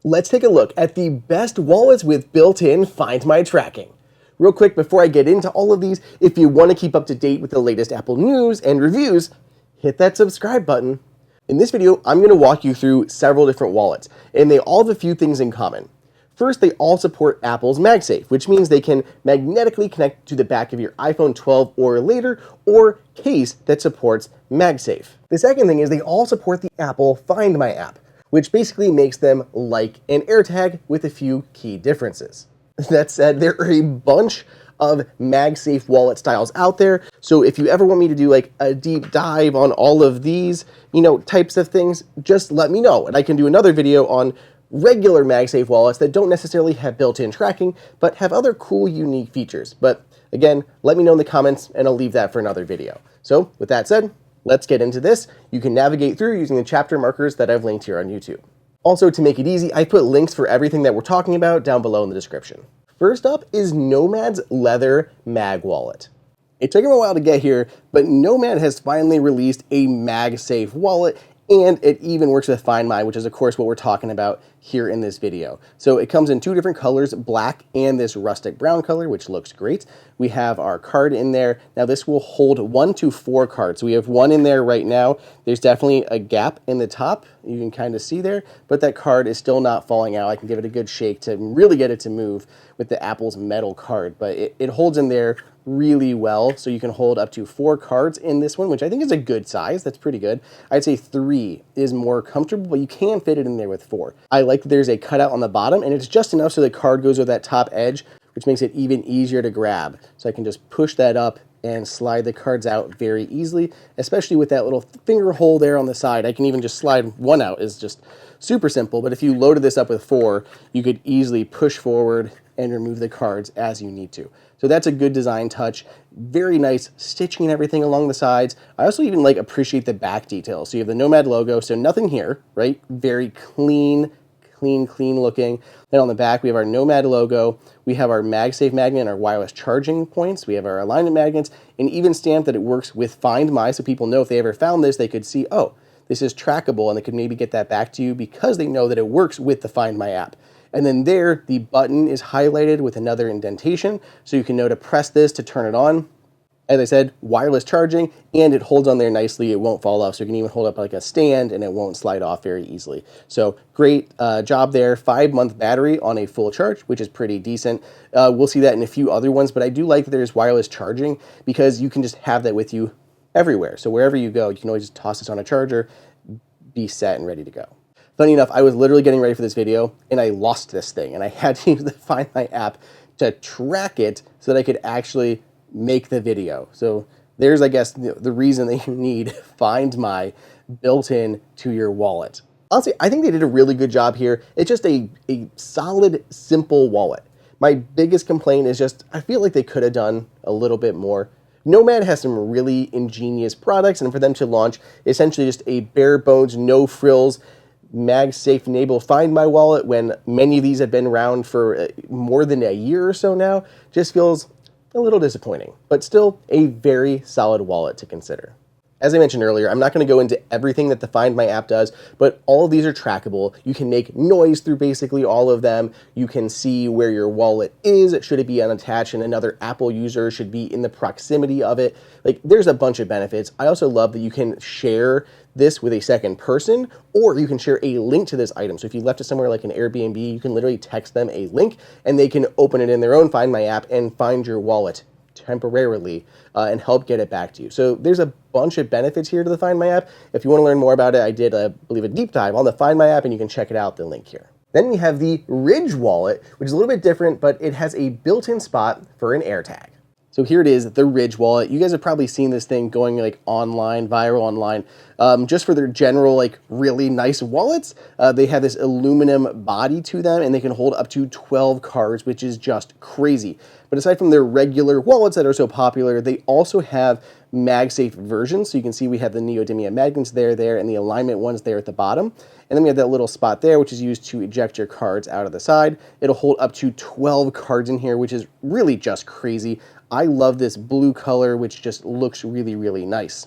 Let's take a look at the best wallets with built-in Find My tracking. Real quick, before I get into all of these, if you want to keep up to date with the latest Apple news and reviews, hit that subscribe button. In this video, I'm going to walk you through several different wallets, and they all have a few things in common. First, they all support Apple's MagSafe, which means they can magnetically connect to the back of your iPhone 12 or later, or case that supports MagSafe. The second thing is they all support the Apple Find My app, which basically makes them like an AirTag with a few key differences. That said, there are a bunch of MagSafe wallet styles out there, so if you ever want me to do like a deep dive on all of these, types of things, just let me know, and I can do another video on regular MagSafe wallets that don't necessarily have built-in tracking, but have other cool, unique features. But again, let me know in the comments, and I'll leave that for another video. So with that said, let's get into this. You can navigate through using the chapter markers that I've linked here on YouTube. Also, to make it easy, I put links for everything that we're talking about down below in the description. First up is Nomad's Leather Mag Wallet. It took him a while to get here, but Nomad has finally released a MagSafe wallet, and it even works with Find My, which is of course what we're talking about here in this video. So it comes in two different colors, black and this rustic brown color, which looks great. We have our card in there. Now this will hold 1 to 4 cards. So we have one in there right now. There's definitely a gap in the top, you can kind of see there, but that card is still not falling out. I can give it a good shake to really get it to move with the Apple's metal card, but it holds in there really well, so you can hold up to 4 cards in this one, which I think is a good size. That's pretty good. I'd say 3 is more comfortable, but you can fit it in there with 4. I like that there's a cutout on the bottom, and it's just enough so the card goes over that top edge, which makes it even easier to grab. So I can just push that up and slide the cards out very easily, especially with that little finger hole there on the side. I can even just slide one out. It's just super simple, but if you loaded this up with 4, you could easily push forward and remove the cards as you need to. So that's a good design touch. Very nice stitching and everything along the sides. I also even appreciate the back details. So you have the Nomad logo, so nothing here, right? Very clean looking. Then on the back, we have our Nomad logo. We have our MagSafe magnet and our wireless charging points. We have our alignment magnets, and even stamped that it works with Find My, so people know if they ever found this, they could see, oh, this is trackable, and they could maybe get that back to you because they know that it works with the Find My app. And then there, the button is highlighted with another indentation, so you can know to press this to turn it on. As I said, wireless charging, and it holds on there nicely. It won't fall off, so you can even hold up like a stand, and it won't slide off very easily. So great job there. 5-month battery on a full charge, which is pretty decent. We'll see that in a few other ones, but I do like that there's wireless charging because you can just have that with you everywhere. So wherever you go, you can always just toss this on a charger, be set and ready to go. Funny enough, I was literally getting ready for this video, and I lost this thing, and I had to use the Find My app to track it so that I could actually make the video. So there's, I guess, the reason that you need Find My built in to your wallet. Honestly, I think they did a really good job here. It's just a solid, simple wallet. My biggest complaint is just, I feel like they could have done a little bit more. Nomad has some really ingenious products, and for them to launch essentially just a bare bones, no frills, MagSafe enabled Find My wallet when many of these have been around for more than a year or so now, just feels a little disappointing, but still a very solid wallet to consider. As I mentioned earlier, I'm not going to go into everything that the Find My app does, but all of these are trackable. You can make noise through basically all of them. You can see where your wallet is, should it be unattached, and another Apple user should be in the proximity of it. There's a bunch of benefits. I also love that you can share this with a second person, or you can share a link to this item. So if you left it somewhere like an Airbnb, you can literally text them a link, and they can open it in their own Find My app and find your wallet temporarily and help get it back to you. So there's a bunch of benefits here to the Find My app. If you want to learn more about it, I did, I believe, a deep dive on the Find My app, and you can check it out, the link here. Then we have the Ridge wallet, which is a little bit different, but it has a built-in spot for an AirTag. So here it is, the Ridge wallet. You guys have probably seen this thing going online, viral online, just for their general really nice wallets. They have this aluminum body to them, and they can hold up to 12 cards, which is just crazy. But aside from their regular wallets that are so popular, they also have MagSafe versions. So you can see we have the neodymium magnets there, and the alignment ones there at the bottom. And then we have that little spot there, which is used to eject your cards out of the side. It'll hold up to 12 cards in here, which is really just crazy. I love this blue color, which just looks really, really nice.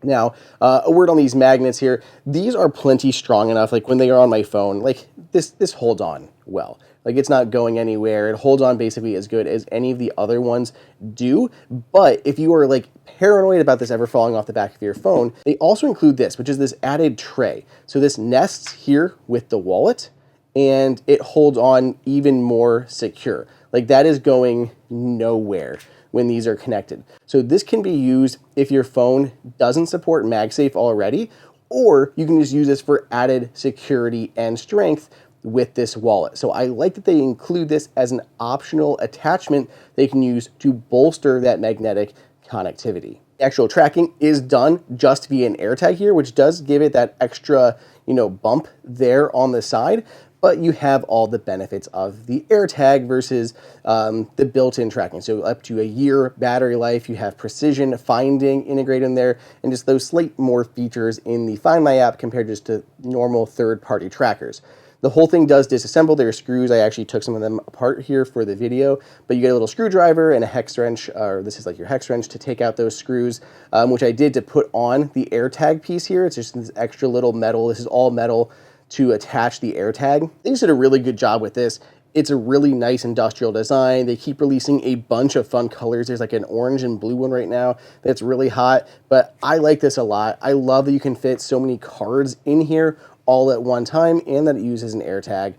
Now, a word on these magnets here. These are plenty strong enough, like when they are on my phone, like this holds on well. Like it's not going anywhere. It holds on basically as good as any of the other ones do. But if you are like paranoid about this ever falling off the back of your phone, they also include this, which is this added tray. So this nests here with the wallet and it holds on even more secure. Like that is going nowhere when these are connected. So this can be used if your phone doesn't support MagSafe already, or you can just use this for added security and strength with this wallet. So I like that they include this as an optional attachment they can use to bolster that magnetic connectivity. The actual tracking is done just via an AirTag here, which does give it that extra, bump there on the side. But you have all the benefits of the AirTag versus the built-in tracking. So up to a year battery life, you have precision finding integrated in there, and just those slight more features in the Find My app compared just to normal third-party trackers. The whole thing does disassemble. There are screws. I actually took some of them apart here for the video, but you get a little screwdriver and a hex wrench, or this is like your hex wrench to take out those screws, which I did to put on the AirTag piece here. It's just this extra little metal. This is all metal to attach the AirTag. They just did a really good job with this. It's a really nice industrial design. They keep releasing a bunch of fun colors. There's like an orange and blue one right now that's really hot, but I like this a lot. I love that you can fit so many cards in here all at one time and that it uses an AirTag.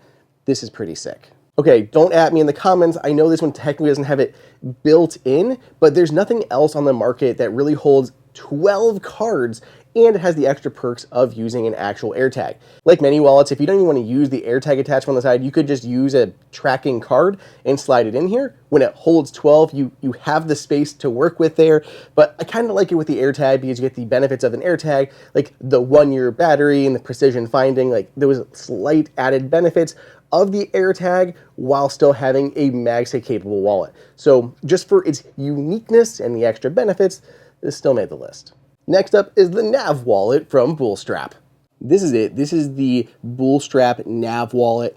This is pretty sick. Okay, don't at me in the comments. I know this one technically doesn't have it built in, but there's nothing else on the market that really holds 12 cards and it has the extra perks of using an actual AirTag. Like many wallets, if you don't even want to use the AirTag attachment on the side, you could just use a tracking card and slide it in here. When it holds 12, you have the space to work with there, but I kind of like it with the AirTag because you get the benefits of an AirTag, like the 1-year battery and the precision finding, like those slight added benefits of the AirTag while still having a MagSafe-capable wallet. So just for its uniqueness and the extra benefits, this still made the list. Next up is the NAV Wallet from Bullstrap. This is it. This is the Bullstrap NAV Wallet.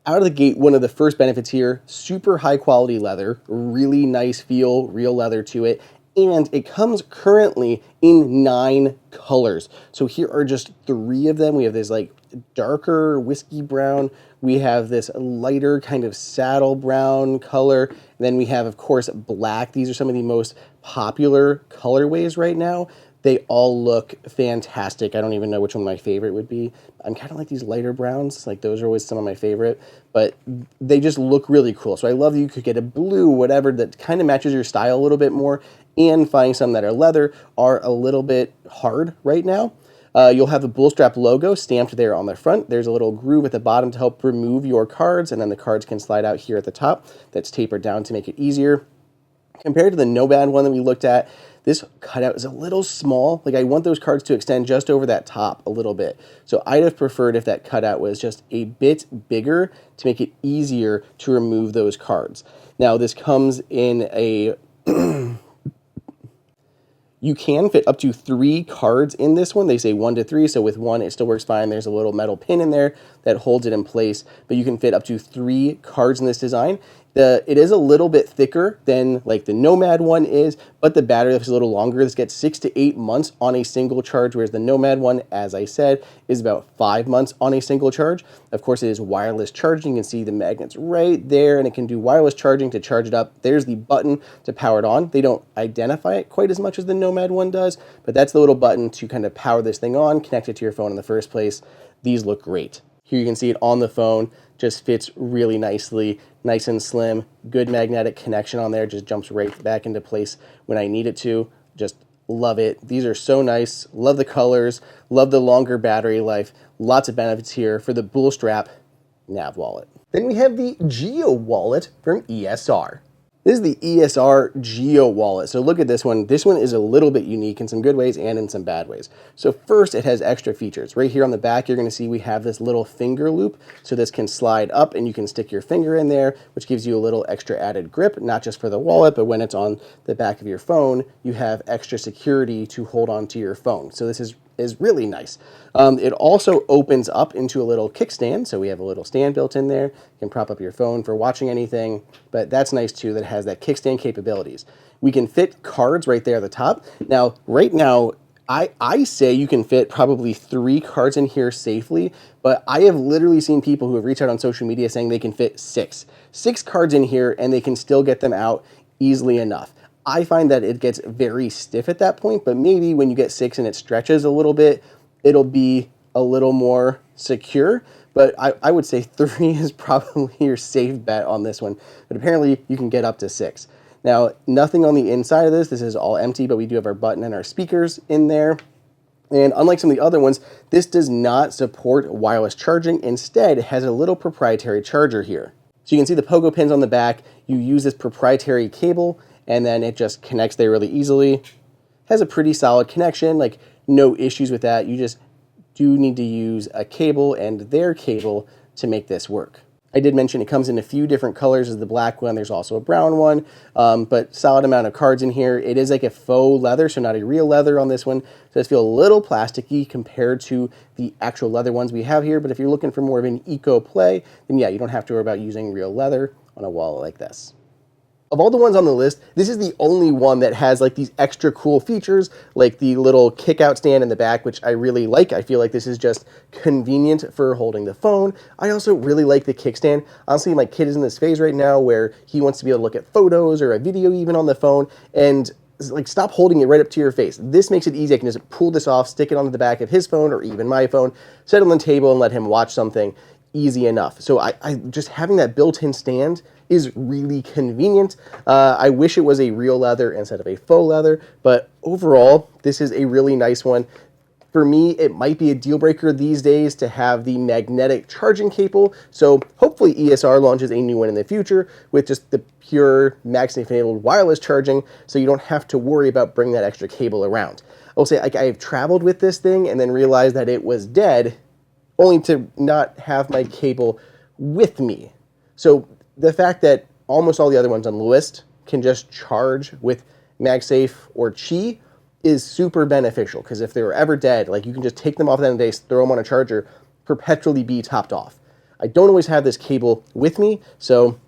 Out of the gate, one of the first benefits here, super high quality leather, really nice feel, real leather to it, and it comes currently in 9 colors. So here are just 3 of them. We have this like darker whiskey brown, we have this lighter kind of saddle brown color, and then we have, of course, black. These are some of the most popular colorways right now. They all look fantastic. I don't even know which one my favorite would be. I'm kind of like these lighter browns. Like those are always some of my favorite, but they just look really cool. So I love that you could get a blue, whatever, that kind of matches your style a little bit more, and finding some that are leather are a little bit hard right now. You'll have the Bullstrap logo stamped there on the front. There's a little groove at the bottom to help remove your cards, and then the cards can slide out here at the top. That's tapered down to make it easier. Compared to the Nomad one that we looked at, this cutout is a little small. Like I want those cards to extend just over that top a little bit. So I'd have preferred if that cutout was just a bit bigger to make it easier to remove those cards. Now this comes in a you can fit up to 3 cards in this one. They say 1 to 3, so with 1 it still works fine. There's a little metal pin in there that holds it in place, but you can fit up to 3 cards in this design. It is a little bit thicker than like the Nomad one is, but the battery life is a little longer. This gets 6 to 8 months on a single charge, whereas the Nomad one, as I said, is about 5 months on a single charge. Of course, it is wireless charging. You can see the magnets right there, and it can do wireless charging to charge it up. There's the button to power it on. They don't identify it quite as much as the Nomad one does, but that's the little button to kind of power this thing on, connect it to your phone in the first place. These look great. Here you can see it on the phone, just fits really nicely, nice and slim, good magnetic connection on there, just jumps right back into place when I need it to. Just love it. These are so nice, love the colors, love the longer battery life, lots of benefits here for the Bullstrap NAV Wallet. Then we have the GEO Wallet from ESR. This is the ESR GEO Wallet. So look at this one. This one is a little bit unique in some good ways and in some bad ways. So first, it has extra features. Right here on the back, you're going to see we have this little finger loop. So this can slide up and you can stick your finger in there, which gives you a little extra added grip, not just for the wallet, but when it's on the back of your phone, you have extra security to hold on to your phone. So this is really nice. It also opens up into a little kickstand, so we have a little stand built in there. You can prop up your phone for watching anything, but that's nice too that it has that kickstand capabilities. We can fit cards right there at the top. Now, right now, I say you can fit probably 3 cards in here safely, but I have literally seen people who have reached out on social media saying they can fit 6. 6 cards in here and they can still get them out easily enough. I find that it gets very stiff at that point, but maybe when you get 6 and it stretches a little bit, it'll be a little more secure. But I would say 3 is probably your safe bet on this one. But apparently you can get up to 6. Now, nothing on the inside of this. This is all empty, but we do have our button and our speakers in there. And unlike some of the other ones, this does not support wireless charging. Instead, it has a little proprietary charger here. So you can see the pogo pins on the back. You use this proprietary cable, and then it just connects there really easily. Has a pretty solid connection, like no issues with that. You just do need to use a cable and their cable to make this work. I did mention it comes in a few different colors as the black one. There's also a brown one, but solid amount of cards in here. It is like a faux leather, so not a real leather on this one. So it does feel a little plasticky compared to the actual leather ones we have here. But if you're looking for more of an eco play, then yeah, you don't have to worry about using real leather on a wallet like this. Of all the ones on the list, this is the only one that has like these extra cool features, like the little kick-out stand in the back, which I really like. I feel like this is just convenient for holding the phone. I also really like the kickstand. Honestly, my kid is in this phase right now where he wants to be able to look at photos or a video even on the phone, and like stop holding it right up to your face. This makes it easy. I can just pull this off, stick it onto the back of his phone or even my phone, set it on the table and let him watch something. Easy enough. So I just having that built-in stand is really convenient. I wish it was a real leather instead of a faux leather, but overall, this is a really nice one. For me, it might be a deal breaker these days to have the magnetic charging cable. So hopefully ESR launches a new one in the future with just the pure MagSafe-enabled wireless charging, so you don't have to worry about bringing that extra cable around. I will say, I have traveled with this thing and then realized that it was dead, only to not have my cable with me. So the fact that almost all the other ones on the list can just charge with MagSafe or Qi is super beneficial, because if they were ever dead, like you can just take them off at the end of the day, throw them on a charger, perpetually be topped off. I don't always have this cable with me, so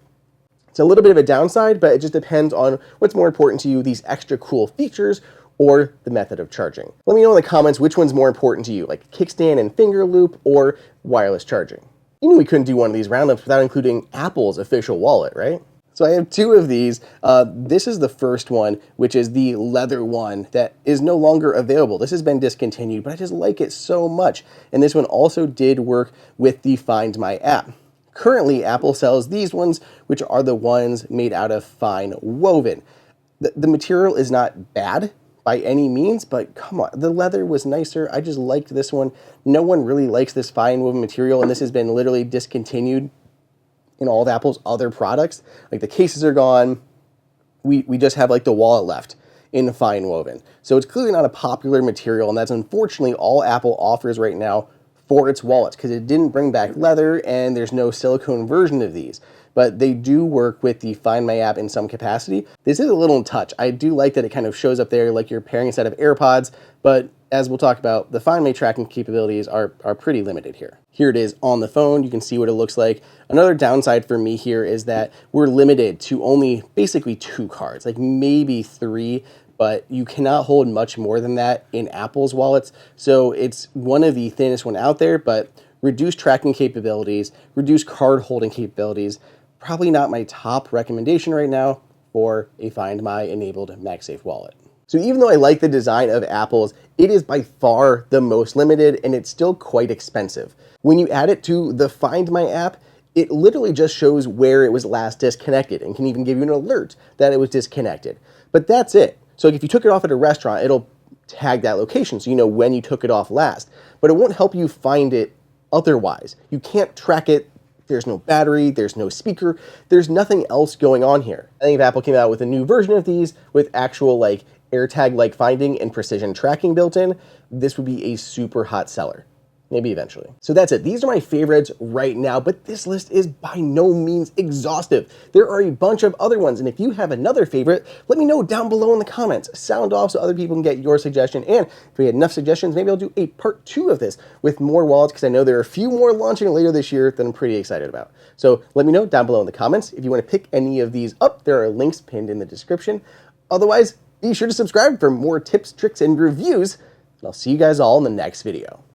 it's a little bit of a downside, but it just depends on what's more important to you, these extra cool features or the method of charging. Let me know in the comments which one's more important to you, like kickstand and finger loop or wireless charging. You knew we couldn't do one of these roundups without including Apple's official wallet, right? So I have 2 of these. This is the first one, which is the leather one that is no longer available. This has been discontinued, but I just like it so much. And this one also did work with the Find My app. Currently, Apple sells these ones, which are the ones made out of fine woven. The material is not bad by any means, but come on, the leather was nicer. I just liked this one. No one really likes this fine woven material, and this has been literally discontinued in all of Apple's other products. Like the cases are gone. We just have like the wallet left in fine woven. So it's clearly not a popular material, and that's unfortunately all Apple offers right now for its wallets, because it didn't bring back leather and there's no silicone version of these. But they do work with the Find My app in some capacity. This is a little in touch. I do like that it kind of shows up there like you're pairing a set of AirPods, but as we'll talk about, the Find My tracking capabilities are pretty limited here. Here it is on the phone. You can see what it looks like. Another downside for me here is that we're limited to only basically 2 cards, like maybe 3, but you cannot hold much more than that in Apple's wallets. So it's one of the thinnest one out there, but reduced tracking capabilities, reduced card holding capabilities, probably not my top recommendation right now for a Find My enabled MagSafe wallet. So even though I like the design of Apple's, it is by far the most limited, and it's still quite expensive. When you add it to the Find My app, it literally just shows where it was last disconnected and can even give you an alert that it was disconnected. But that's it. So if you took it off at a restaurant, it'll tag that location so you know when you took it off last. But it won't help you find it otherwise. You can't track it. There's no battery, there's no speaker, there's nothing else going on here. I think if Apple came out with a new version of these with actual like AirTag-like finding and precision tracking built in, this would be a super hot seller. Maybe eventually. So that's it. These are my favorites right now, but this list is by no means exhaustive. There are a bunch of other ones, and if you have another favorite, let me know down below in the comments. Sound off so other people can get your suggestion, and if we had enough suggestions, maybe I'll do a part 2 of this with more wallets, because I know there are a few more launching later this year that I'm pretty excited about. So let me know down below in the comments. If you want to pick any of these up, there are links pinned in the description. Otherwise, be sure to subscribe for more tips, tricks, and reviews And I'll see you guys all in the next video.